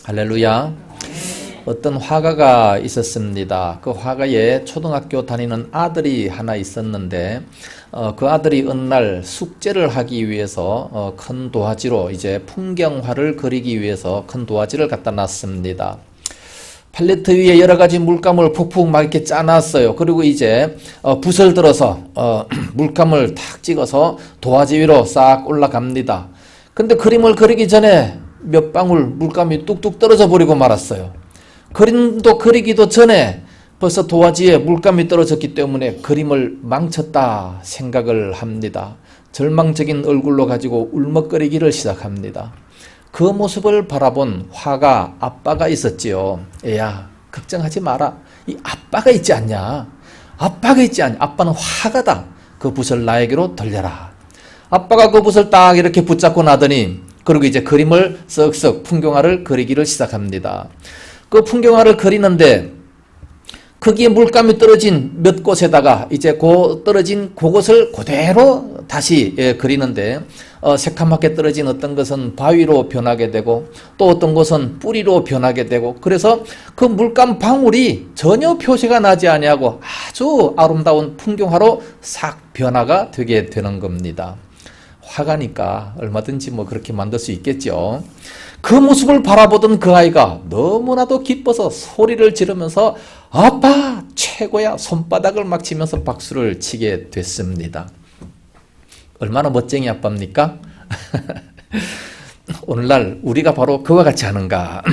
할렐루야. 어떤 화가가 있었습니다. 그 화가에 초등학교 다니는 아들이 하나 있었는데 그 아들이 어느 날 숙제를 하기 위해서 큰 도화지로 이제 풍경화를 그리기 위해서 큰 도화지를 갖다 놨습니다. 팔레트 위에 여러 가지 물감을 푹푹 막 이렇게 짜놨어요. 그리고 이제 붓을 들어서 물감을 탁 찍어서 도화지 위로 싹 올라갑니다. 근데 그림을 그리기 전에 몇 방울 물감이 뚝뚝 떨어져 버리고 말았어요. 그림도 그리기도 전에 벌써 도화지에 물감이 떨어졌기 때문에 그림을 망쳤다 생각을 합니다. 절망적인 얼굴로 가지고 울먹거리기를 시작합니다. 그 모습을 바라본 화가 아빠가 있었지요. 애야, 걱정하지 마라. 이 아빠가 있지 않냐? 아빠가 있지 않냐? 아빠는 화가다. 그 붓을 나에게로 돌려라. 아빠가 그 붓을 딱 이렇게 붙잡고 나더니 그리고 이제 그림을 쓱쓱 풍경화를 그리기를 시작합니다. 그 풍경화를 그리는데 거기에 물감이 떨어진 몇 곳에다가 이제 그 떨어진 그곳을 그대로 다시 그리는데 새카맣게 떨어진 어떤 것은 바위로 변하게 되고 또 어떤 곳은 뿌리로 변하게 되고 그래서 그 물감 방울이 전혀 표시가 나지 아니하고 아주 아름다운 풍경화로 싹 변화가 되게 되는 겁니다. 화가니까 얼마든지 뭐 그렇게 만들 수 있겠죠. 그 모습을 바라보던 그 아이가 너무나도 기뻐서 소리를 지르면서 아빠 최고야 손바닥을 막 치면서 박수를 치게 됐습니다. 얼마나 멋쟁이 아빠입니까? 오늘날 우리가 바로 그와 같지 않은가.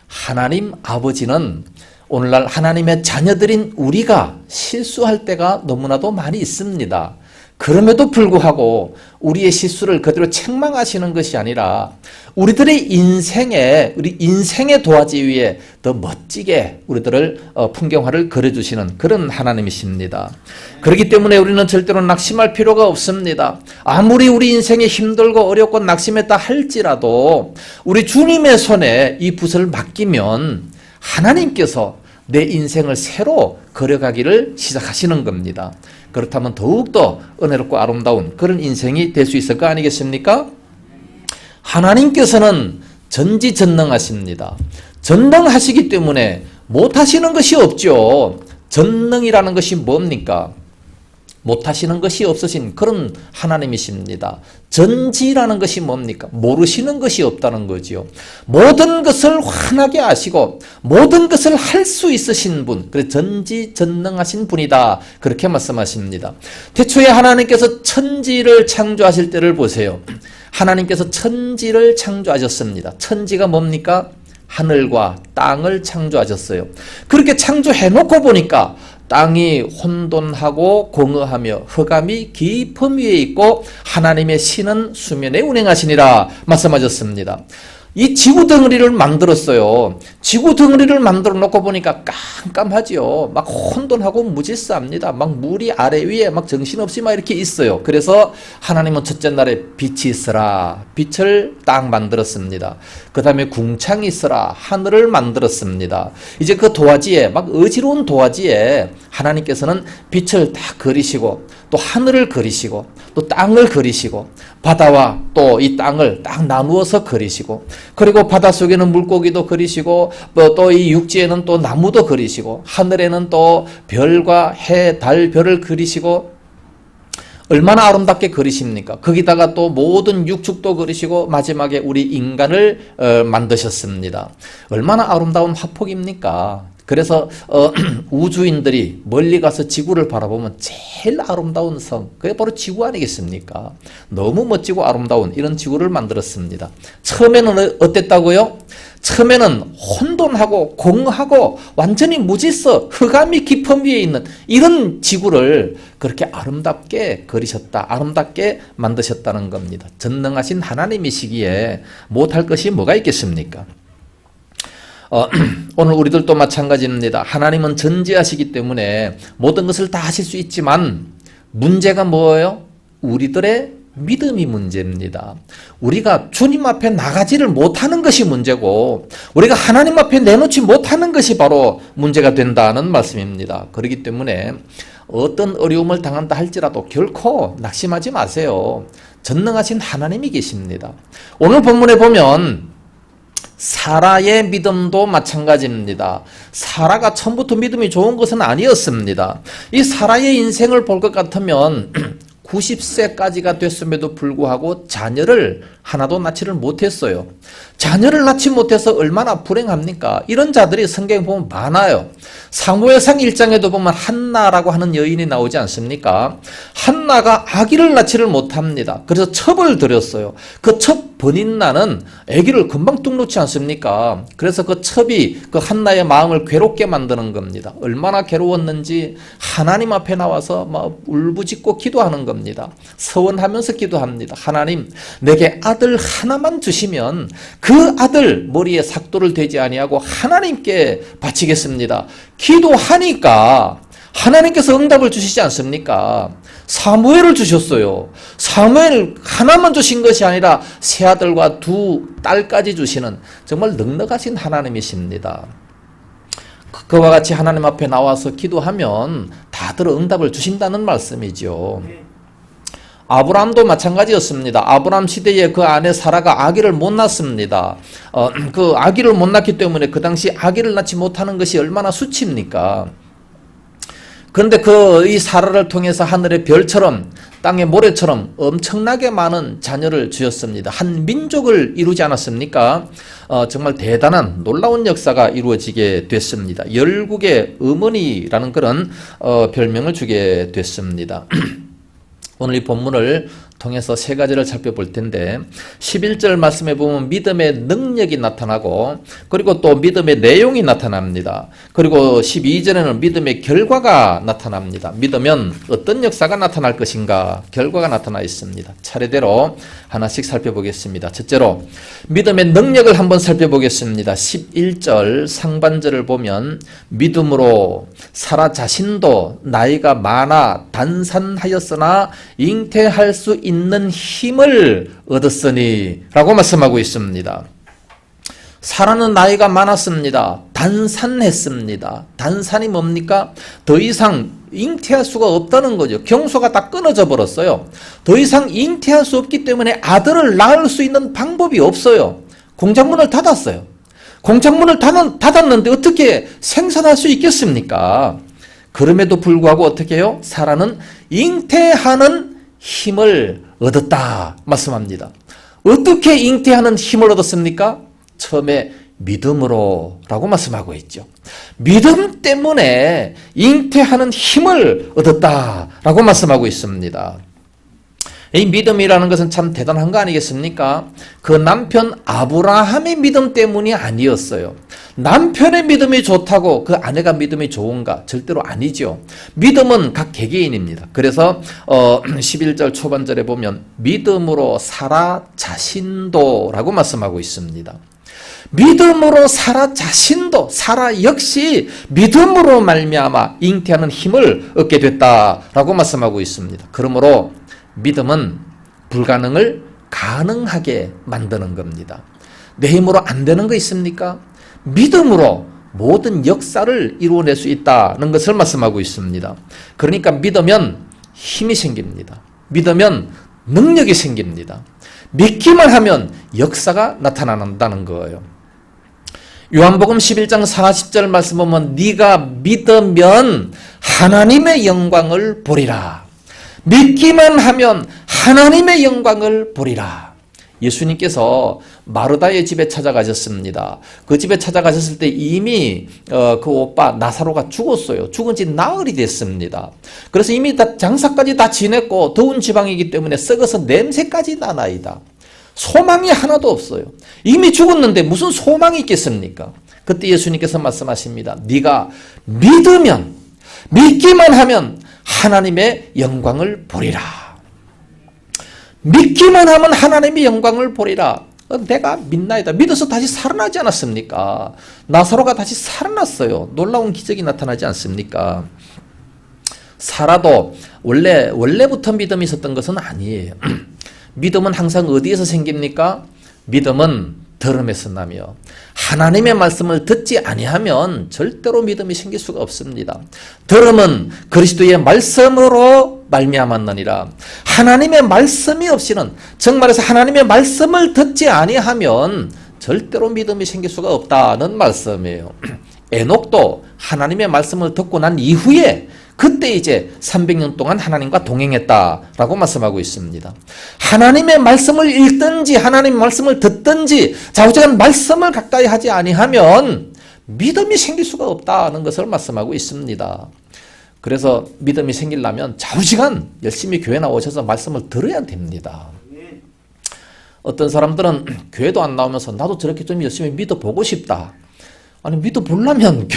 하나님 아버지는 오늘날 하나님의 자녀들인 우리가 실수할 때가 너무나도 많이 있습니다. 그럼에도 불구하고 우리의 실수를 그대로 책망하시는 것이 아니라 우리 인생의 도화지 위에 더 멋지게 우리들을 풍경화를 그려주시는 그런 하나님이십니다. 그렇기 때문에 우리는 절대로 낙심할 필요가 없습니다. 아무리 우리 인생이 힘들고 어렵고 낙심했다 할지라도 우리 주님의 손에 이 붓을 맡기면 하나님께서 내 인생을 새로 그려가기를 시작하시는 겁니다. 그렇다면 더욱더 은혜롭고 아름다운 그런 인생이 될 수 있을 거 아니겠습니까? 하나님께서는 전지전능하십니다. 전능하시기 때문에 못하시는 것이 없죠. 전능이라는 것이 뭡니까? 못하시는 것이 없으신 그런 하나님이십니다. 전지라는 것이 뭡니까? 모르시는 것이 없다는 거지요. 모든 것을 환하게 아시고 모든 것을 할 수 있으신 분, 그래서 전지전능하신 분이다. 그렇게 말씀하십니다. 태초에 하나님께서 천지를 창조하실 때를 보세요. 하나님께서 천지를 창조하셨습니다. 천지가 뭡니까? 하늘과 땅을 창조하셨어요. 그렇게 창조해놓고 보니까 땅이 혼돈하고 공허하며 흑암이 깊음 위에 있고 하나님의 신은 수면에 운행하시니라 말씀하셨습니다. 이 지구 덩어리를 만들었어요. 지구 덩어리를 만들어 놓고 보니까 깜깜하지요. 막 혼돈하고 무질서합니다. 막 물이 아래 위에 막 정신없이 막 이렇게 있어요. 그래서 하나님은 첫째 날에 빛이 있으라. 빛을 딱 만들었습니다. 그 다음에 궁창이 있으라. 하늘을 만들었습니다. 이제 그 도화지에 막 어지러운 도화지에 하나님께서는 빛을 딱 그리시고 또 하늘을 그리시고 또 땅을 그리시고 바다와 또 이 땅을 딱 나누어서 그리시고 그리고 바닷속에는 물고기도 그리시고 또 이 육지에는 또 나무도 그리시고 하늘에는 또 별과 해, 달, 별을 그리시고 얼마나 아름답게 그리십니까? 거기다가 또 모든 육축도 그리시고 마지막에 우리 인간을 만드셨습니다. 얼마나 아름다운 화폭입니까? 그래서 우주인들이 멀리 가서 지구를 바라보면 제일 아름다운 성, 그게 바로 지구 아니겠습니까? 너무 멋지고 아름다운 이런 지구를 만들었습니다. 처음에는 어땠다고요? 처음에는 혼돈하고 공허하고 완전히 무질서 흑암이 깊음 위에 있는 이런 지구를 그렇게 아름답게 그리셨다, 아름답게 만드셨다는 겁니다. 전능하신 하나님이시기에 못할 것이 뭐가 있겠습니까? 오늘 우리들도 마찬가지입니다. 하나님은 전지하시기 때문에 모든 것을 다 하실 수 있지만 문제가 뭐예요? 우리들의 믿음이 문제입니다. 우리가 주님 앞에 나가지를 못하는 것이 문제고 우리가 하나님 앞에 내놓지 못하는 것이 바로 문제가 된다는 말씀입니다. 그렇기 때문에 어떤 어려움을 당한다 할지라도 결코 낙심하지 마세요. 전능하신 하나님이 계십니다. 오늘 본문에 보면 사라의 믿음도 마찬가지입니다. 사라가 처음부터 믿음이 좋은 것은 아니었습니다. 이 사라의 인생을 볼 것 같으면 90세까지가 됐음에도 불구하고 자녀를 하나도 낳지를 못했어요. 자녀를 낳지 못해서 얼마나 불행합니까? 이런 자들이 성경에 보면 많아요. 사무엘상 1장에도 보면 한나라고 하는 여인이 나오지 않습니까? 한나가 아기를 낳지를 못합니다. 그래서 첩을 들였어요. 그 첩 버닌나는 아기를 금방 뚝 놓지 않습니까? 그래서 그 첩이 그 한나의 마음을 괴롭게 만드는 겁니다. 얼마나 괴로웠는지 하나님 앞에 나와서 막 울부짖고 기도하는 겁니다. 서원하면서 기도합니다. 하나님, 내게 아들 하나만 주시면 그 아들 머리에 삭도를 대지 아니하고 하나님께 바치겠습니다. 기도하니까 하나님께서 응답을 주시지 않습니까? 사무엘을 주셨어요. 사무엘 하나만 주신 것이 아니라 세 아들과 두 딸까지 주시는 정말 넉넉하신 하나님이십니다. 그와 같이 하나님 앞에 나와서 기도하면 다들 응답을 주신다는 말씀이죠. 아브라함도 마찬가지였습니다. 아브라함 시대에 그 아내 사라가 아기를 못 낳습니다. 그 아기를 못 낳기 때문에 그 당시 아기를 낳지 못하는 것이 얼마나 수치입니까? 그런데 이 사라를 통해서 하늘의 별처럼 땅의 모래처럼 엄청나게 많은 자녀를 주셨습니다. 한 민족을 이루지 않았습니까? 정말 대단한 놀라운 역사가 이루어지게 됐습니다. 열국의 어머니라는 그런 별명을 주게 됐습니다. 오늘 이 본문을 통해서 세 가지를 살펴볼 텐데 11절 말씀에 보면 믿음의 능력이 나타나고 그리고 또 믿음의 내용이 나타납니다. 그리고 12절에는 믿음의 결과가 나타납니다. 믿으면 어떤 역사가 나타날 것인가 결과가 나타나 있습니다. 차례대로 하나씩 살펴보겠습니다. 첫째로 믿음의 능력을 한번 살펴보겠습니다. 11절 상반절을 보면 믿음으로 사라 자신도 나이가 많아 단산하였으나 잉태할 수 있는 힘을 얻었으니 라고 말씀하고 있습니다. 사라는 나이가 많았습니다. 단산했습니다. 단산이 뭡니까? 더 이상 잉태할 수가 없다는 거죠. 경소가 다 끊어져 버렸어요. 더 이상 잉태할 수 없기 때문에 아들을 낳을 수 있는 방법이 없어요. 공장문을 닫았어요. 공장문을 닫았는데 어떻게 생산할 수 있겠습니까? 그럼에도 불구하고 어떻게 해요? 사라는 잉태하는 힘을 얻었다 말씀합니다. 어떻게 잉태하는 힘을 얻었습니까? 처음에 믿음으로 라고 말씀하고 있죠. 믿음 때문에 잉태하는 힘을 얻었다 라고 말씀하고 있습니다. 이 믿음이라는 것은 참 대단한 거 아니겠습니까? 그 남편 아브라함의 믿음 때문이 아니었어요. 남편의 믿음이 좋다고 그 아내가 믿음이 좋은가? 절대로 아니죠. 믿음은 각 개개인입니다. 그래서 11절 초반절에 보면 믿음으로 사라 자신도 라고 말씀하고 있습니다. 믿음으로 사라 자신도 사라 역시 믿음으로 말미암아 잉태하는 힘을 얻게 됐다라고 말씀하고 있습니다. 그러므로 믿음은 불가능을 가능하게 만드는 겁니다. 내 힘으로 안 되는 거 있습니까? 믿음으로 모든 역사를 이루어낼 수 있다는 것을 말씀하고 있습니다. 그러니까 믿으면 힘이 생깁니다. 믿으면 능력이 생깁니다. 믿기만 하면 역사가 나타난다는 거예요. 요한복음 11장 40절 말씀 보면 네가 믿으면 하나님의 영광을 보리라. 믿기만 하면 하나님의 영광을 보리라. 예수님께서 마르다의 집에 찾아가셨습니다. 그 집에 찾아가셨을 때 이미 그 오빠 나사로가 죽었어요. 죽은 지 나흘이 됐습니다. 그래서 이미 다 장사까지 다 지냈고 더운 지방이기 때문에 썩어서 냄새까지 나나이다. 소망이 하나도 없어요. 이미 죽었는데 무슨 소망이 있겠습니까? 그때 예수님께서 말씀하십니다. 네가 믿기만 하면 하나님의 영광을 보리라. 믿기만 하면 하나님의 영광을 보리라. 내가 믿나이다. 믿어서 다시 살아나지 않았습니까? 나사로가 다시 살아났어요. 놀라운 기적이 나타나지 않습니까? 사라도 원래부터 믿음이 있었던 것은 아니에요. 믿음은 항상 어디에서 생깁니까? 믿음은 들음에서 나며 하나님의 말씀을 듣지 아니하면 절대로 믿음이 생길 수가 없습니다. 들음은 그리스도의 말씀으로 말미암았느니라. 하나님의 말씀이 없이는 정말해서 하나님의 말씀을 듣지 아니하면 절대로 믿음이 생길 수가 없다는 말씀이에요. 에녹도 하나님의 말씀을 듣고 난 이후에 그때 이제 300년 동안 하나님과 동행했다라고 말씀하고 있습니다. 하나님의 말씀을 읽든지 하나님의 말씀을 듣든지 좌우지간 말씀을 가까이 하지 아니하면 믿음이 생길 수가 없다는 것을 말씀하고 있습니다. 그래서 믿음이 생기려면 좌우지간 열심히 교회 나오셔서 말씀을 들어야 됩니다. 어떤 사람들은 교회도 안 나오면서 나도 저렇게 좀 열심히 믿어보고 싶다. 아니 믿어보려면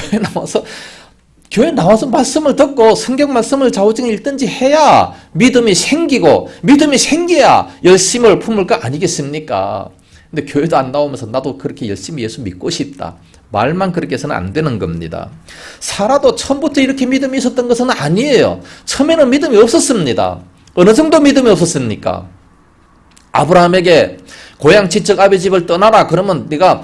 교회 나와서 말씀을 듣고 성경 말씀을 좌우지간 읽든지 해야 믿음이 생기고 믿음이 생겨야 열심을 품을 거 아니겠습니까? 근데 교회도 안 나오면서 나도 그렇게 열심히 예수 믿고 싶다. 말만 그렇게 해서는 안 되는 겁니다. 사라도 처음부터 이렇게 믿음이 있었던 것은 아니에요. 처음에는 믿음이 없었습니다. 어느 정도 믿음이 없었습니까? 아브라함에게 고향 지척 아비 집을 떠나라. 그러면 네가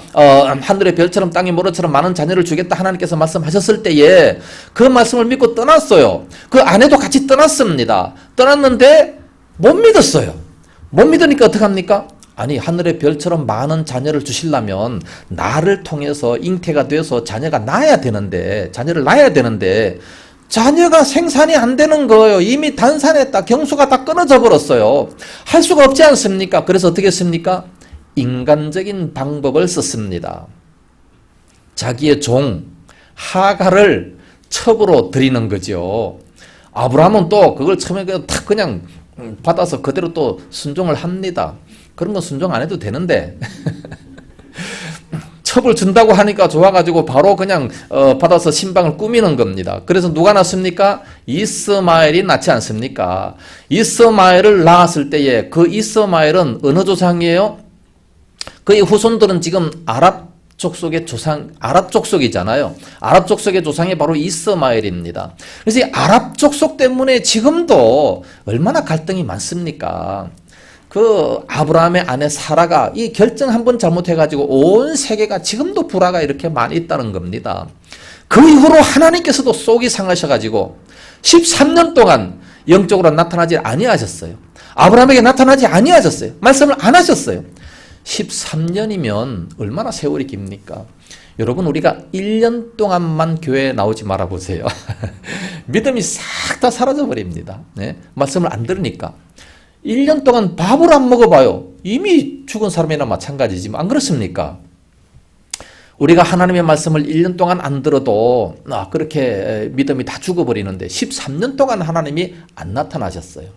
하늘의 별처럼 땅의 모래처럼 많은 자녀를 주겠다 하나님께서 말씀하셨을 때에 그 말씀을 믿고 떠났어요. 그 아내도 같이 떠났습니다. 떠났는데 못 믿었어요. 못 믿으니까 어떡합니까? 아니 하늘의 별처럼 많은 자녀를 주시려면 나를 통해서 잉태가 돼서 자녀가 자녀를 낳아야 되는데 자녀가 생산이 안 되는 거예요. 이미 단산했다. 경수가 다 끊어져 버렸어요. 할 수가 없지 않습니까? 그래서 어떻게 했습니까? 인간적인 방법을 썼습니다. 자기의 종 하갈을 첩으로 드리는 거죠. 아브라함은 또 그걸 처음에 탁 그냥 받아서 그대로 또 순종을 합니다. 그런 건 순종 안 해도 되는데 첩을 준다고 하니까 좋아가지고 바로 그냥 받아서 신방을 꾸미는 겁니다. 그래서 누가 낳습니까? 이스마엘이 낳지 않습니까? 이스마엘을 낳았을 때에 그 이스마엘은 어느 조상이에요? 그의 후손들은 지금 아랍 족속의 족속이잖아요. 아랍 족속의 조상이 바로 이스마엘입니다. 그래서 이 아랍 족속 때문에 지금도 얼마나 갈등이 많습니까? 그 아브라함의 아내 사라가 이 결정 한번 잘못해가지고 온 세계가 지금도 불화가 이렇게 많이 있다는 겁니다. 그 이후로 하나님께서도 속이 상하셔가지고 13년 동안 영적으로 나타나지 아니하셨어요. 아브라함에게 나타나지 아니하셨어요. 말씀을 안 하셨어요. 13년이면 얼마나 세월이 깁니까? 여러분 우리가 1년 동안만 교회에 나오지 말아보세요. 믿음이 싹 다 사라져버립니다. 네? 말씀을 안 들으니까. 1년 동안 밥을 안 먹어봐요. 이미 죽은 사람이나 마찬가지지만 안 그렇습니까? 우리가 하나님의 말씀을 1년 동안 안 들어도 그렇게 믿음이 다 죽어버리는데 13년 동안 하나님이 안 나타나셨어요.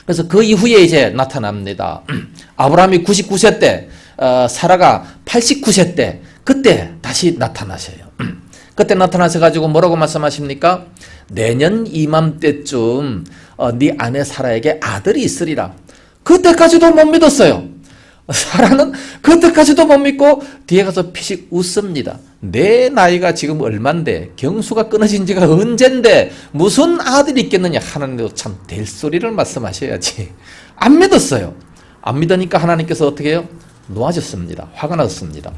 그래서 그 이후에 이제 나타납니다. 아브라함이 99세 때, 사라가 89세 때 그때 다시 나타나셔요. 그때 나타나셔가지고 뭐라고 말씀하십니까? 내년 이맘때쯤 네 아내 사라에게 아들이 있으리라. 그때까지도 못 믿었어요. 사라는 그때까지도 못 믿고 뒤에 가서 피식 웃습니다. 내 나이가 지금 얼만데 경수가 끊어진 지가 언젠데 무슨 아들이 있겠느냐. 하나님도 참 될 소리를 말씀하셔야지. 안 믿었어요. 안 믿으니까 하나님께서 어떻게 해요? 놓아졌습니다. 화가 났습니다.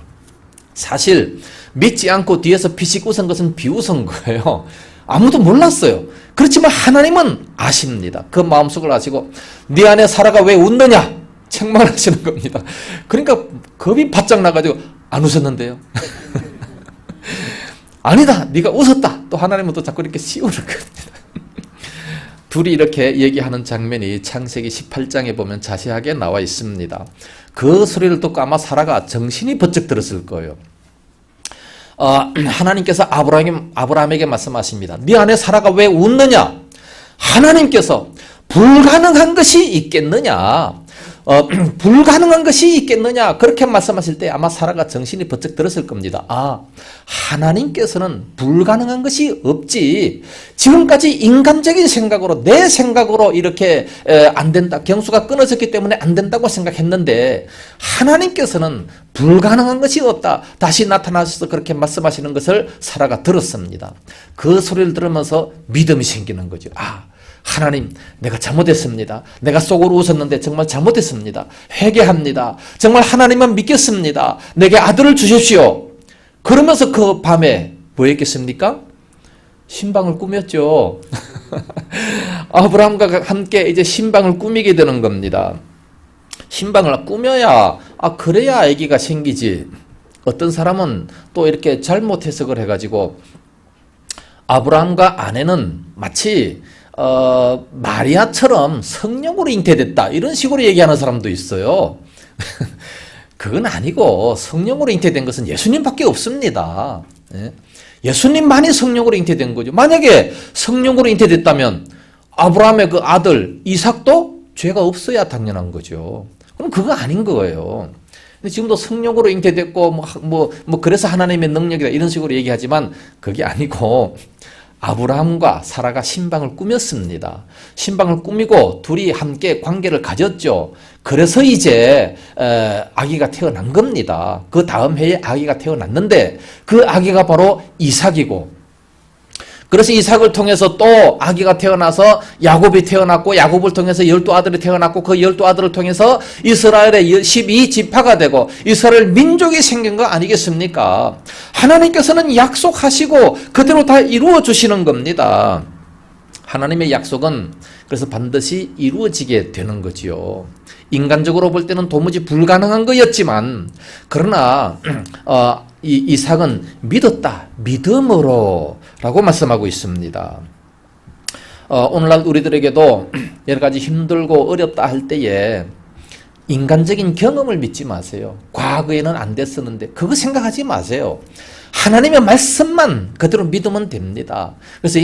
사실 믿지 않고 뒤에서 피식 웃은 것은 비웃은 거예요. 아무도 몰랐어요. 그렇지만 하나님은 아십니다. 그 마음속을 아시고 네 안에 사라가 왜 웃느냐 책망하시는 겁니다. 그러니까 겁이 바짝 나가지고 안 웃었는데요. 아니다 네가 웃었다. 또 하나님은 또 자꾸 이렇게 씌우는 겁니다. 둘이 이렇게 얘기하는 장면이 창세기 18장에 보면 자세하게 나와 있습니다. 그 소리를 듣고 아마 사라가 정신이 번쩍 들었을 거예요. 하나님께서 아브라함에게 말씀하십니다. 네 안에 사라가 왜 웃느냐? 하나님께서 불가능한 것이 있겠느냐? 불가능한 것이 있겠느냐? 그렇게 말씀하실 때 아마 사라가 정신이 번쩍 들었을 겁니다. 하나님께서는 불가능한 것이 없지. 지금까지 인간적인 생각으로 내 생각으로 이렇게 안 된다. 경수가 끊어졌기 때문에 안 된다고 생각했는데 하나님께서는 불가능한 것이 없다. 다시 나타나셔서 그렇게 말씀하시는 것을 사라가 들었습니다. 그 소리를 들으면서 믿음이 생기는 거죠. 하나님, 내가 잘못했습니다. 내가 속으로 웃었는데 정말 잘못했습니다. 회개합니다. 정말 하나님만 믿겠습니다. 내게 아들을 주십시오. 그러면서 그 밤에 뭐 했겠습니까? 신방을 꾸몄죠. 아브라함과 함께 이제 신방을 꾸미게 되는 겁니다. 신방을 꾸며야 그래야 아기가 생기지. 어떤 사람은 또 이렇게 잘못 해석을 해가지고 아브라함과 아내는 마치 마리아처럼 성령으로 잉태됐다 이런 식으로 얘기하는 사람도 있어요. 그건 아니고 성령으로 잉태된 것은 예수님밖에 없습니다. 예수님만이 성령으로 잉태된 거죠. 만약에 성령으로 잉태됐다면 아브라함의 그 아들 이삭도 죄가 없어야 당연한 거죠. 그럼 그거 아닌 거예요. 근데 지금도 성령으로 잉태됐고 그래서 하나님의 능력이다 이런 식으로 얘기하지만 그게 아니고 아브라함과 사라가 신방을 꾸몄습니다. 신방을 꾸미고 둘이 함께 관계를 가졌죠. 그래서 이제 아기가 태어난 겁니다. 그 다음 해에 아기가 태어났는데 그 아기가 바로 이삭이고, 그래서 이삭을 통해서 또 아기가 태어나서 야곱이 태어났고, 야곱을 통해서 12아들이 태어났고, 그 12아들을 통해서 이스라엘의 12지파가 되고 이스라엘 민족이 생긴 거 아니겠습니까? 하나님께서는 약속하시고 그대로 다 이루어 주시는 겁니다. 하나님의 약속은 그래서 반드시 이루어지게 되는 거지요. 인간적으로 볼 때는 도무지 불가능한 거였지만, 그러나 이삭은 믿었다, 믿음으로 라고 말씀하고 있습니다. 오늘날 우리들에게도 여러 가지 힘들고 어렵다 할 때에 인간적인 경험을 믿지 마세요. 과거에는 안 됐었는데 그거 생각하지 마세요. 하나님의 말씀만 그대로 믿으면 됩니다. 그래서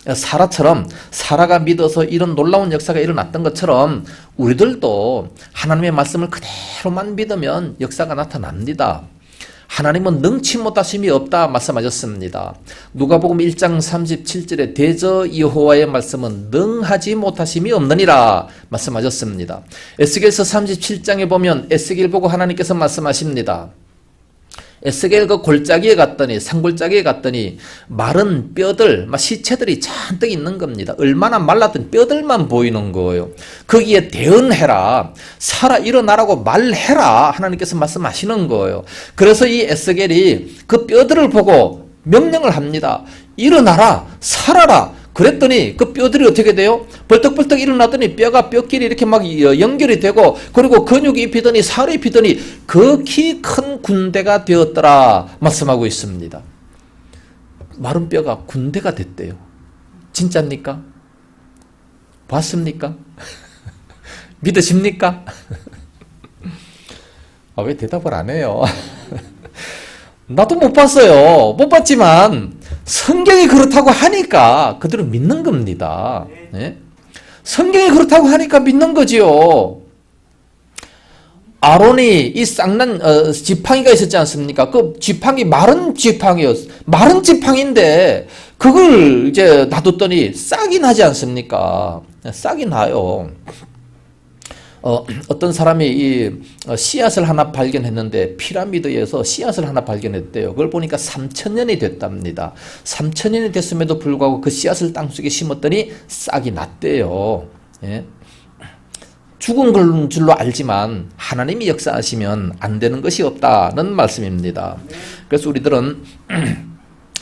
사라처럼, 사라가 믿어서 이런 놀라운 역사가 일어났던 것처럼 우리들도 하나님의 말씀을 그대로만 믿으면 역사가 나타납니다. 하나님은 능치 못하심이 없다 말씀하셨습니다. 누가복음 1장 37절에 대저 여호와의 말씀은 능하지 못하심이 없느니라 말씀하셨습니다. 에스겔서 37장에 보면 에스겔 보고 하나님께서 말씀하십니다. 에스겔 그 골짜기에 갔더니, 산골짜기에 갔더니 마른 뼈들, 시체들이 잔뜩 있는 겁니다. 얼마나 말랐던 뼈들만 보이는 거예요. 거기에 대언해라, 살아 일어나라고 말해라 하나님께서 말씀하시는 거예요. 그래서 이 에스겔이 그 뼈들을 보고 명령을 합니다. 일어나라, 살아라. 그랬더니 그 뼈들이 어떻게 돼요? 벌떡벌떡 일어나더니 뼈가 뼈끼리 이렇게 막 연결이 되고, 그리고 근육이 입히더니 살이 입히더니 극히 큰 군대가 되었더라 말씀하고 있습니다. 마른 뼈가 군대가 됐대요. 진짜입니까? 봤습니까? 믿으십니까? 왜 대답을 안 해요? 나도 못 봤어요. 못 봤지만 성경이 그렇다고 하니까 그대로 믿는 겁니다. 네? 성경이 그렇다고 하니까 믿는 거지요. 아론이 이 쌍난 지팡이가 있었지 않습니까? 그 지팡이 마른 지팡이였어. 마른 지팡이인데 그걸 이제 놔뒀더니 싹이 나지 않습니까? 싹이 나요. 어떤 사람이 이 씨앗을 하나 발견했는데 피라미드에서 씨앗을 하나 발견했대요. 그걸 보니까 3,000년이 됐답니다. 3,000년이 됐음에도 불구하고 그 씨앗을 땅속에 심었더니 싹이 났대요. 예? 죽은 걸 줄로 알지만 하나님이 역사하시면 안 되는 것이 없다는 말씀입니다. 그래서 우리들은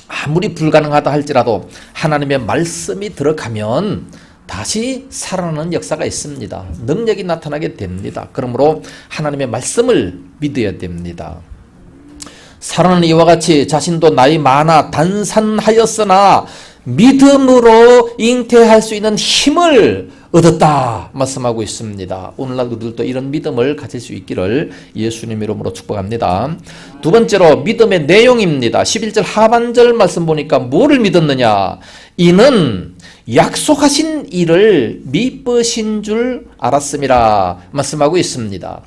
아무리 불가능하다 할지라도 하나님의 말씀이 들어가면 다시 살아나는 역사가 있습니다. 능력이 나타나게 됩니다. 그러므로 하나님의 말씀을 믿어야 됩니다. 사라는 이와 같이 자신도 나이 많아 단산하였으나 믿음으로 잉태할 수 있는 힘을 얻었다 말씀하고 있습니다. 오늘날 우리들도 이런 믿음을 가질 수 있기를 예수님 이름으로 축복합니다. 두 번째로 믿음의 내용입니다. 11절 하반절 말씀 보니까 뭐를 믿었느냐? 이는 약속하신 일을 미쁘신 줄 알았음이라 말씀하고 있습니다.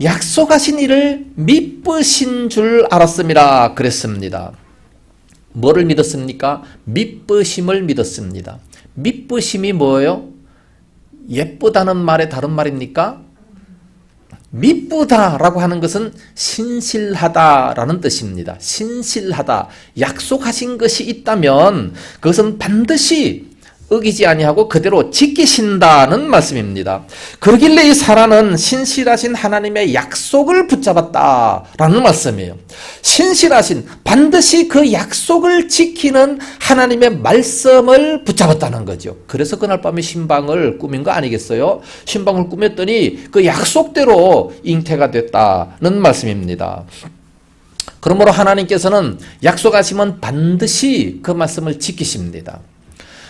약속하신 일을 미쁘신 줄 알았음이라 그랬습니다. 뭐를 믿었습니까? 미쁘심을 믿었습니다. 미쁘심이 뭐예요? 예쁘다는 말의 다른 말입니까? 미쁘다라고 하는 것은 신실하다라는 뜻입니다. 신실하다. 약속하신 것이 있다면 그것은 반드시 어기지 아니하고 그대로 지키신다는 말씀입니다. 그러길래 이 사라는 신실하신 하나님의 약속을 붙잡았다라는 말씀이에요. 신실하신, 반드시 그 약속을 지키는 하나님의 말씀을 붙잡았다는 거죠. 그래서 그날 밤에 신방을 꾸민 거 아니겠어요? 신방을 꾸몄더니 그 약속대로 잉태가 됐다는 말씀입니다. 그러므로 하나님께서는 약속하시면 반드시 그 말씀을 지키십니다.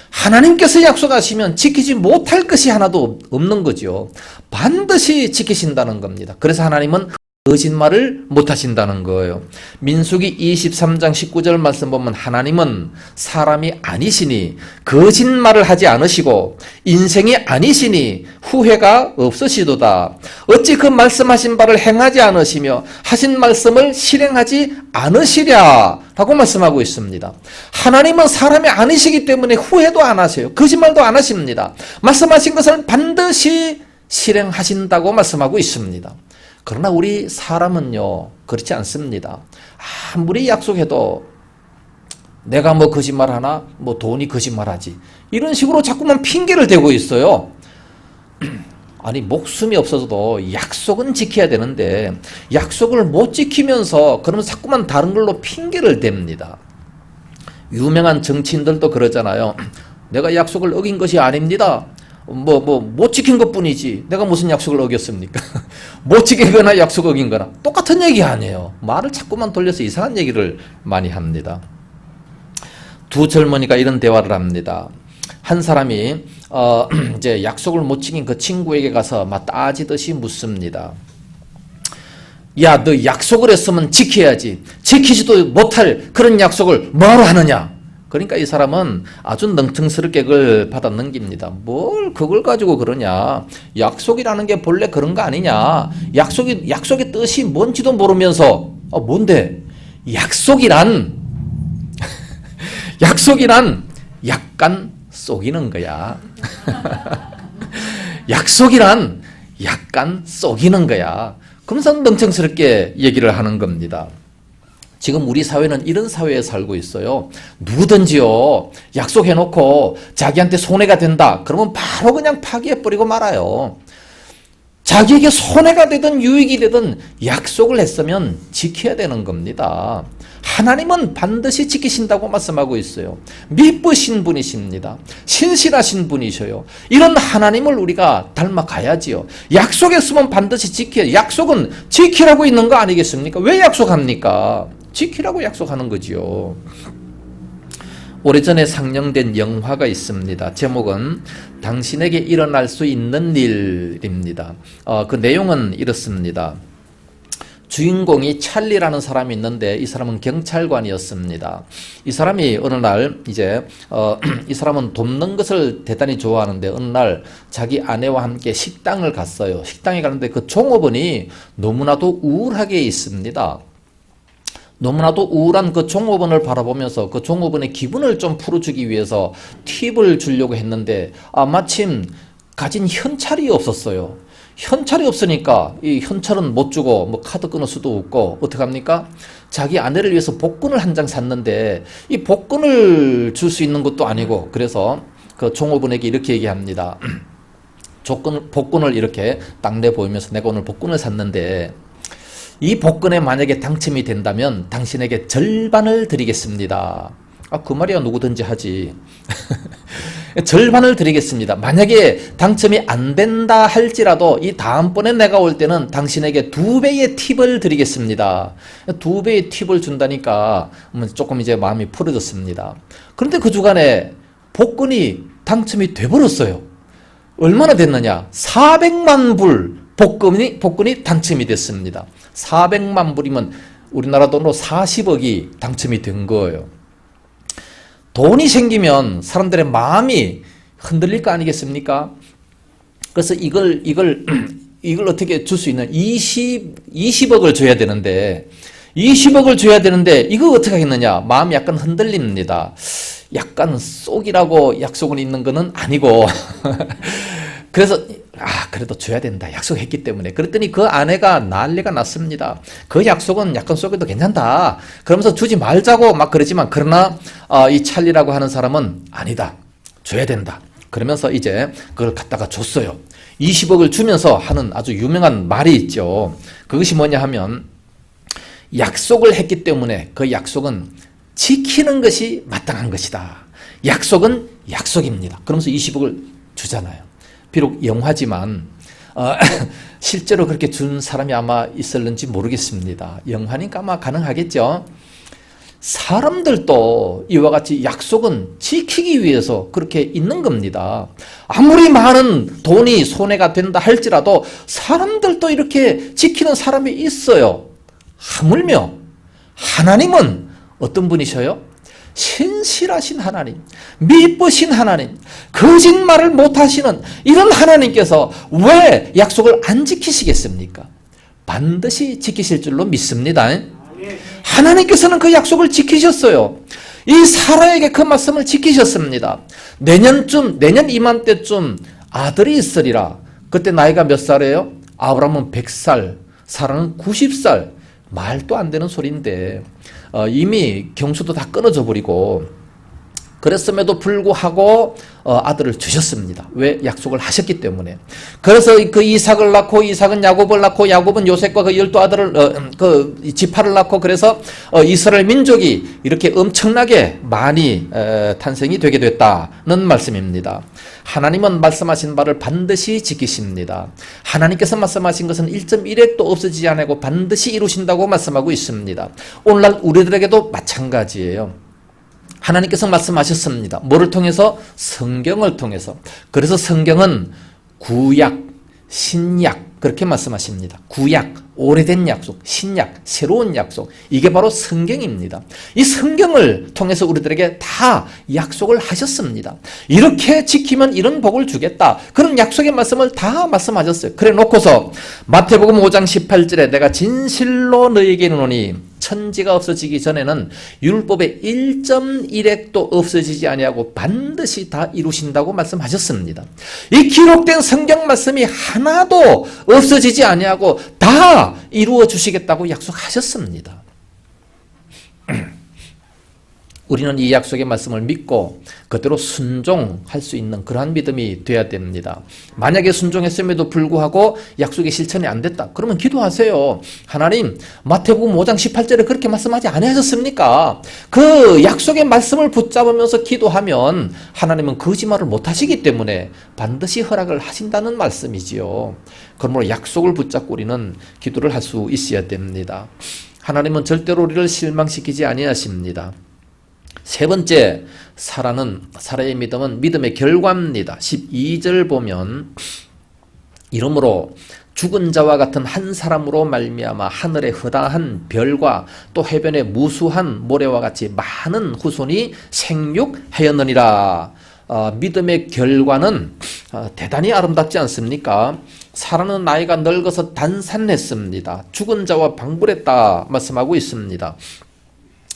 하나님께서 약속하시면 지키지 못할 것이 하나도 없는 거죠. 반드시 지키신다는 겁니다. 그래서 하나님은 거짓말을 못하신다는 거예요. 민수기 23장 19절 말씀 보면 하나님은 사람이 아니시니 거짓말을 하지 않으시고 인생이 아니시니 후회가 없으시도다. 어찌 그 말씀하신 바를 행하지 않으시며 하신 말씀을 실행하지 않으시랴 라고 말씀하고 있습니다. 하나님은 사람이 아니시기 때문에 후회도 안 하세요. 거짓말도 안 하십니다. 말씀하신 것을 반드시 실행하신다고 말씀하고 있습니다. 그러나 우리 사람은요, 그렇지 않습니다. 아무리 약속해도 내가 뭐 거짓말 하나, 뭐 돈이 거짓말하지. 이런 식으로 자꾸만 핑계를 대고 있어요. 아니, 목숨이 없어서도 약속은 지켜야 되는데, 약속을 못 지키면서, 그러면 자꾸만 다른 걸로 핑계를 댑니다. 유명한 정치인들도 그러잖아요. 내가 약속을 어긴 것이 아닙니다. 못 지킨 것 뿐이지. 내가 무슨 약속을 어겼습니까? 못 지킨 거나 약속 어긴 거나 똑같은 얘기 아니에요. 말을 자꾸만 돌려서 이상한 얘기를 많이 합니다. 두 젊은이가 이런 대화를 합니다. 한 사람이, 이제 약속을 못 지킨 그 친구에게 가서 막 따지듯이 묻습니다. 야, 너 약속을 했으면 지켜야지. 지키지도 못할 그런 약속을 뭐하러 하느냐? 그러니까 이 사람은 아주 능청스럽게 그걸 받아 넘깁니다. 뭘 그걸 가지고 그러냐. 약속이라는 게 본래 그런 거 아니냐. 약속의 뜻이 뭔지도 모르면서, 뭔데? 약속이란 약간 속이는 거야. 약속이란 약간 속이는 거야. 그러면서 능청스럽게 얘기를 하는 겁니다. 지금 우리 사회는 이런 사회에 살고 있어요. 누구든지요, 약속해놓고 자기한테 손해가 된다. 그러면 바로 그냥 파기해버리고 말아요. 자기에게 손해가 되든 유익이 되든 약속을 했으면 지켜야 되는 겁니다. 하나님은 반드시 지키신다고 말씀하고 있어요. 미쁘신 분이십니다. 신실하신 분이셔요. 이런 하나님을 우리가 닮아가야지요. 약속했으면 반드시 지켜야, 약속은 지키라고 있는 거 아니겠습니까? 왜 약속합니까? 지키라고 약속하는 거지요. 오래전에 상영된 영화가 있습니다. 제목은 당신에게 일어날 수 있는 일입니다. 그 내용은 이렇습니다. 주인공이 찰리라는 사람이 있는데 이 사람은 경찰관이었습니다. 이 사람이 어느 날 이 사람은 돕는 것을 대단히 좋아하는데 어느 날 자기 아내와 함께 식당을 갔어요. 식당에 가는데 그 종업원이 너무나도 우울하게 있습니다. 너무나도 우울한 그 종업원을 바라보면서 그 종업원의 기분을 좀 풀어주기 위해서 팁을 주려고 했는데 마침 가진 현찰이 없었어요. 현찰이 없으니까 이 현찰은 못 주고 뭐 카드 끊을 수도 없고 어떡합니까? 자기 아내를 위해서 복권을 한 장 샀는데 이 복권을 줄 수 있는 것도 아니고 그래서 그 종업원에게 이렇게 얘기합니다. 복권을 이렇게 딱 내보이면서 내가 오늘 복권을 샀는데 이 복권에 만약에 당첨이 된다면 당신에게 절반을 드리겠습니다. 그 말이야 누구든지 하지. 절반을 드리겠습니다. 만약에 당첨이 안 된다 할지라도 이 다음번에 내가 올 때는 당신에게 2배의 팁을 드리겠습니다. 2배의 팁을 준다니까 조금 이제 마음이 풀어졌습니다. 그런데 그 주간에 복권이 당첨이 돼버렸어요. 얼마나 됐느냐? 400만 불 복권이 당첨이 됐습니다. 400만 불이면 우리나라 돈으로 40억이 당첨이 된 거예요. 돈이 생기면 사람들의 마음이 흔들릴 거 아니겠습니까? 그래서 이걸 어떻게 줄 수 있는 20억을 줘야 되는데 20억을 줘야 되는데 이거 어떻게 하겠느냐? 마음이 약간 흔들립니다. 약간 쏙이라고 약속은 있는 거는 아니고 그래서 그래도 줘야 된다. 약속했기 때문에. 그랬더니 그 아내가 난리가 났습니다. 그 약속은 약간 쏙해도 괜찮다. 그러면서 주지 말자고 막 그러지만 그러나 이 찰리라고 하는 사람은 아니다. 줘야 된다. 그러면서 이제 그걸 갖다가 줬어요. 20억을 주면서 하는 아주 유명한 말이 있죠. 그것이 뭐냐 하면 약속을 했기 때문에 그 약속은 지키는 것이 마땅한 것이다. 약속은 약속입니다. 그러면서 20억을 주잖아요. 비록 영화지만 실제로 그렇게 준 사람이 아마 있었는지 모르겠습니다. 영화니까 아마 가능하겠죠. 사람들도 이와 같이 약속은 지키기 위해서 그렇게 있는 겁니다. 아무리 많은 돈이 손해가 된다 할지라도 사람들도 이렇게 지키는 사람이 있어요. 하물며 하나님은 어떤 분이셔요? 신실하신 하나님, 미쁘신 하나님, 거짓말을 못하시는 이런 하나님께서 왜 약속을 안 지키시겠습니까? 반드시 지키실 줄로 믿습니다. 하나님께서는 그 약속을 지키셨어요. 이 사라에게 그 말씀을 지키셨습니다. 내년 이맘때쯤 아들이 있으리라. 그때 나이가 몇 살이에요? 아브라함은 100살, 사라는 90살. 말도 안 되는 소리인데 이미 경수도 다 끊어져 버리고 그랬음에도 불구하고 아들을 주셨습니다. 왜? 약속을 하셨기 때문에. 그래서 그 이삭을 낳고 이삭은 야곱을 낳고 야곱은 요셉과 그 12아들을 그 지파를 낳고 그래서 이스라엘 민족이 이렇게 엄청나게 많이 탄생이 되게 됐다는 말씀입니다. 하나님은 말씀하신 바를 반드시 지키십니다. 하나님께서 말씀하신 것은 1.1핵도 없어지지 않고 반드시 이루신다고 말씀하고 있습니다. 오늘날 우리들에게도 마찬가지예요. 하나님께서 말씀하셨습니다. 뭐를 통해서? 성경을 통해서. 그래서 성경은 구약, 신약 그렇게 말씀하십니다. 구약, 오래된 약속, 신약, 새로운 약속. 이게 바로 성경입니다. 이 성경을 통해서 우리들에게 다 약속을 하셨습니다. 이렇게 지키면 이런 복을 주겠다. 그런 약속의 말씀을 다 말씀하셨어요. 그래 놓고서 마태복음 5장 18절에 내가 진실로 너희에게 이르노니 천지가 없어지기 전에는 율법의 1.1핵도 없어지지 아니하고 반드시 다 이루신다고 말씀하셨습니다. 이 기록된 성경 말씀이 하나도 없어지지 아니하고 다 이루어 주시겠다고 약속하셨습니다. 우리는 이 약속의 말씀을 믿고 그대로 순종할 수 있는 그러한 믿음이 되어야 됩니다. 만약에 순종했음에도 불구하고 약속의 실천이 안 됐다. 그러면 기도하세요. 하나님, 마태복음 5장 18절에 그렇게 말씀하지 않으셨습니까? 그 약속의 말씀을 붙잡으면서 기도하면 하나님은 거짓말을 못하시기 때문에 반드시 허락을 하신다는 말씀이지요. 그러므로 약속을 붙잡고 우리는 기도를 할 수 있어야 됩니다. 하나님은 절대로 우리를 실망시키지 아니하십니다. 세 번째, 사라의 믿음은 믿음의 결과입니다. 12절 보면 이러므로 죽은 자와 같은 한 사람으로 말미암아 하늘의 허다한 별과 또 해변의 무수한 모래와 같이 많은 후손이 생육하였느니라. 믿음의 결과는 대단히 아름답지 않습니까? 사라는 나이가 늙어서 단산했습니다. 죽은 자와 방불했다 말씀하고 있습니다.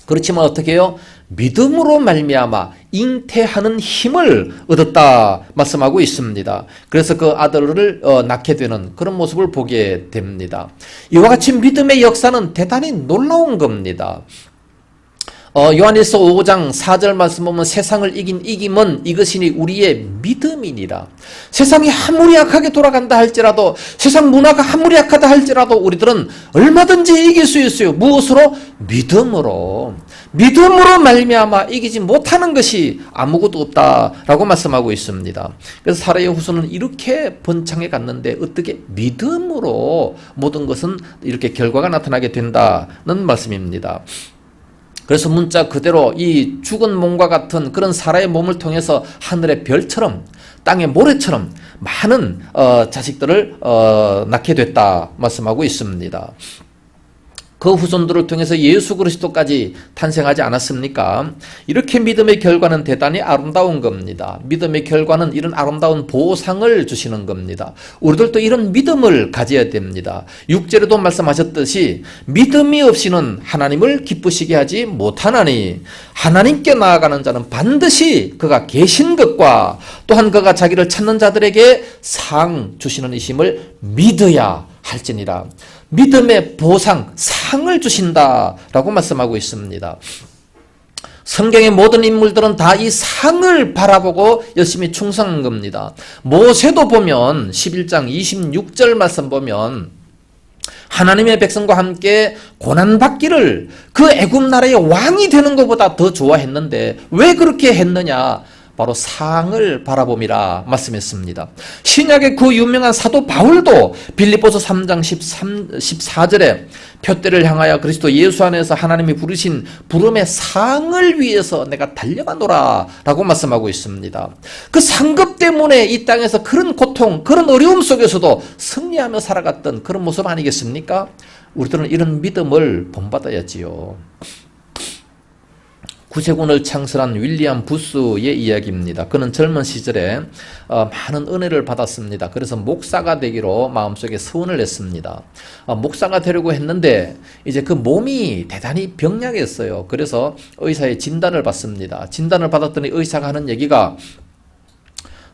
그렇지만 어떻게 해요? 믿음으로 말미암아 잉태하는 힘을 얻었다 말씀하고 있습니다. 그래서 그 아들을 낳게 되는 그런 모습을 보게 됩니다. 이와 같이 믿음의 역사는 대단히 놀라운 겁니다. 요한일서 5장 4절 말씀 보면 세상을 이긴 이김은 이것이니 우리의 믿음이니라. 세상이 아무리 약하게 돌아간다 할지라도 세상 문화가 아무리 약하다 할지라도 우리들은 얼마든지 이길 수 있어요. 무엇으로? 믿음으로. 믿음으로 말미암아 이기지 못하는 것이 아무것도 없다라고 말씀하고 있습니다. 그래서 사라의 후손은 이렇게 번창해 갔는데 어떻게 믿음으로 모든 것은 이렇게 결과가 나타나게 된다는 말씀입니다. 그래서 문자 그대로 이 죽은 몸과 같은 그런 사라의 몸을 통해서 하늘의 별처럼 땅의 모래처럼 많은 자식들을 낳게 됐다 말씀하고 있습니다. 그 후손들을 통해서 예수 그리스도까지 탄생하지 않았습니까? 이렇게 믿음의 결과는 대단히 아름다운 겁니다. 믿음의 결과는 이런 아름다운 보상을 주시는 겁니다. 우리들도 이런 믿음을 가져야 됩니다. 6절에도 말씀하셨듯이 믿음이 없이는 하나님을 기쁘시게 하지 못하나니 하나님께 나아가는 자는 반드시 그가 계신 것과 또한 그가 자기를 찾는 자들에게 상 주시는 이심을 믿어야 할지니라. 믿음의 보상, 상을 주신다라고 말씀하고 있습니다. 성경의 모든 인물들은 다 이 상을 바라보고 열심히 충성한 겁니다. 모세도 보면 11장 26절 말씀 보면 하나님의 백성과 함께 고난받기를 그 애굽 나라의 왕이 되는 것보다 더 좋아했는데 왜 그렇게 했느냐? 바로 상을 바라봄이라 말씀했습니다. 신약의 그 유명한 사도 바울도 빌립보서 3장 14절에 표대를 향하여 그리스도 예수 안에서 하나님이 부르신 부름의 상을 위해서 내가 달려가노라 라고 말씀하고 있습니다. 그 상급 때문에 이 땅에서 그런 고통, 그런 어려움 속에서도 승리하며 살아갔던 그런 모습 아니겠습니까? 우리들은 이런 믿음을 본받아야지요. 구세군을 창설한 윌리엄 부스의 이야기입니다. 그는 젊은 시절에 많은 은혜를 받았습니다. 그래서 목사가 되기로 마음속에 소원을 냈습니다. 목사가 되려고 했는데 이제 그 몸이 대단히 병약했어요. 그래서 의사의 진단을 받습니다. 진단을 받았더니 의사가 하는 얘기가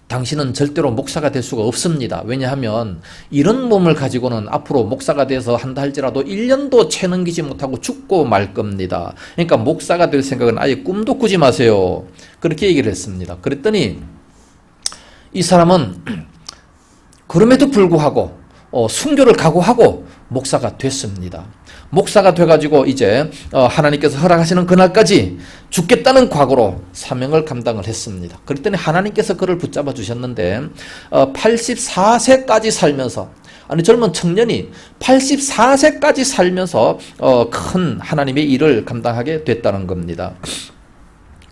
당신은 절대로 목사가 될 수가 없습니다. 왜냐하면 이런 몸을 가지고는 앞으로 목사가 돼서 한다 할지라도 1년도 채 넘기지 못하고 죽고 말 겁니다. 그러니까 목사가 될 생각은 아예 꿈도 꾸지 마세요. 그렇게 얘기를 했습니다. 그랬더니 이 사람은 그럼에도 불구하고 순교를 각오하고 목사가 됐습니다. 목사가 돼가지고 이제 하나님께서 허락하시는 그날까지 죽겠다는 각오로 사명을 감당을 했습니다. 그랬더니 하나님께서 그를 붙잡아 주셨는데 84세까지 살면서 젊은 청년이 84세까지 살면서 큰 하나님의 일을 감당하게 됐다는 겁니다.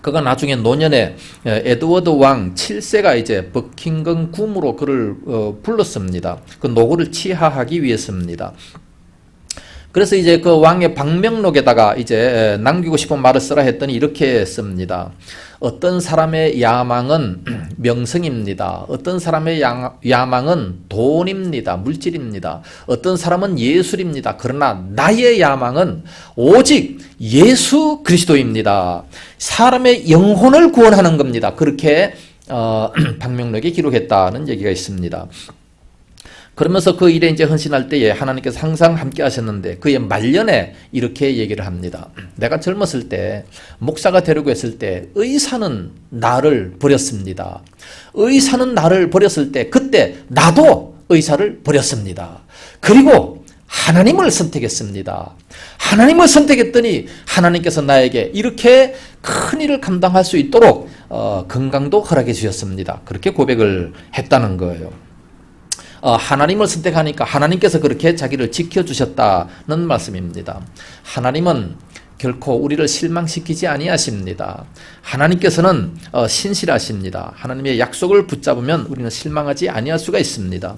그가 나중에 노년에 에드워드 왕 7세가 이제 버킹엄 궁으로 그를 불렀습니다. 그 노고를 치하하기 위해서입니다. 그래서 이제 그 왕의 방명록에다가 이제 남기고 싶은 말을 쓰라 했더니 이렇게 씁니다. 어떤 사람의 야망은 명성입니다. 어떤 사람의 야망은 돈입니다. 물질입니다. 어떤 사람은 예술입니다. 그러나 나의 야망은 오직 예수 그리스도입니다. 사람의 영혼을 구원하는 겁니다. 그렇게 방명록에 기록했다는 얘기가 있습니다. 그러면서 그 일에 이제 헌신할 때에 하나님께서 항상 함께 하셨는데 그의 말년에 이렇게 얘기를 합니다. 내가 젊었을 때 목사가 되려고 했을 때 의사는 나를 버렸습니다. 의사는 나를 버렸을 때 그때 나도 의사를 버렸습니다. 그리고 하나님을 선택했습니다. 하나님을 선택했더니 하나님께서 나에게 이렇게 큰 일을 감당할 수 있도록 건강도 허락해 주셨습니다. 그렇게 고백을 했다는 거예요. 하나님을 선택하니까 하나님께서 그렇게 자기를 지켜주셨다는 말씀입니다. 하나님은 결코 우리를 실망시키지 아니하십니다. 하나님께서는 신실하십니다. 하나님의 약속을 붙잡으면 우리는 실망하지 아니할 수가 있습니다.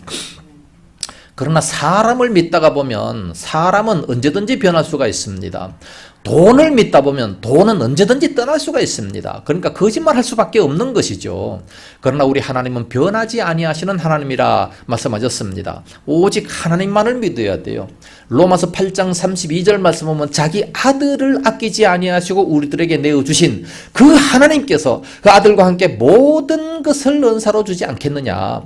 그러나 사람을 믿다가 보면 사람은 언제든지 변할 수가 있습니다. 돈을 믿다 보면 돈은 언제든지 떠날 수가 있습니다. 그러니까 거짓말할 수밖에 없는 것이죠. 그러나 우리 하나님은 변하지 아니하시는 하나님이라 말씀하셨습니다. 오직 하나님만을 믿어야 돼요. 로마서 8장 32절 말씀 보면 자기 아들을 아끼지 아니하시고 우리들에게 내어주신 그 하나님께서 그 아들과 함께 모든 것을 은사로 주지 않겠느냐.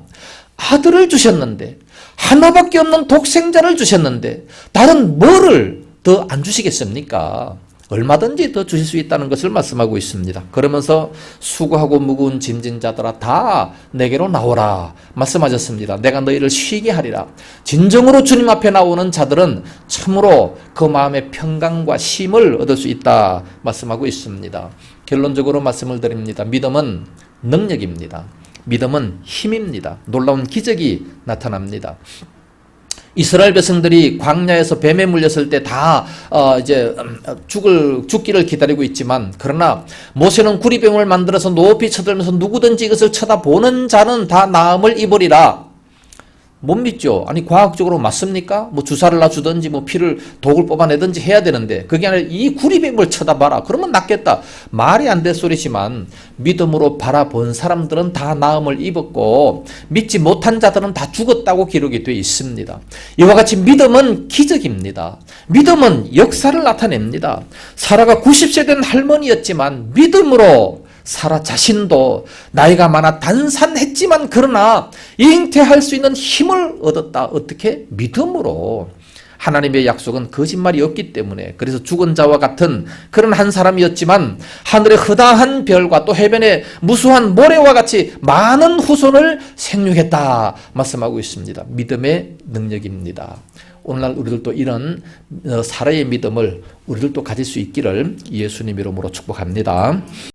아들을 주셨는데 하나밖에 없는 독생자를 주셨는데 다른 뭐를 더 안 주시겠습니까? 얼마든지 더 주실 수 있다는 것을 말씀하고 있습니다. 그러면서 수고하고 무거운 짐진 자들아 다 내게로 나오라 말씀하셨습니다. 내가 너희를 쉬게 하리라. 진정으로 주님 앞에 나오는 자들은 참으로 그 마음의 평강과 쉼을 얻을 수 있다 말씀하고 있습니다. 결론적으로 말씀을 드립니다. 믿음은 능력입니다. 믿음은 힘입니다. 놀라운 기적이 나타납니다. 이스라엘 백성들이 광야에서 뱀에 물렸을 때 다 이제 죽기를 기다리고 있지만 그러나 모세는 구리병을 만들어서 높이 쳐들면서 누구든지 이것을 쳐다보는 자는 다 나음을 입으리라. 못 믿죠? 아니 과학적으로 맞습니까? 뭐 주사를 놔주든지 뭐 피를 독을 뽑아내든지 해야 되는데 그게 아니라 이 구리뱀을 쳐다봐라. 그러면 낫겠다. 말이 안 될 소리지만 믿음으로 바라본 사람들은 다 나음을 입었고 믿지 못한 자들은 다 죽었다고 기록이 되어 있습니다. 이와 같이 믿음은 기적입니다. 믿음은 역사를 나타냅니다. 사라가 90세 된 할머니였지만 믿음으로 사라 자신도 나이가 많아 단산했지만 그러나 잉태할 수 있는 힘을 얻었다. 어떻게? 믿음으로. 하나님의 약속은 거짓말이 없기 때문에 그래서 죽은 자와 같은 그런 한 사람이었지만 하늘의 허다한 별과 또 해변의 무수한 모래와 같이 많은 후손을 생육했다 말씀하고 있습니다. 믿음의 능력입니다. 오늘날 우리들도 이런 살아의 믿음을 우리들도 가질 수 있기를 예수님 이름으로 축복합니다.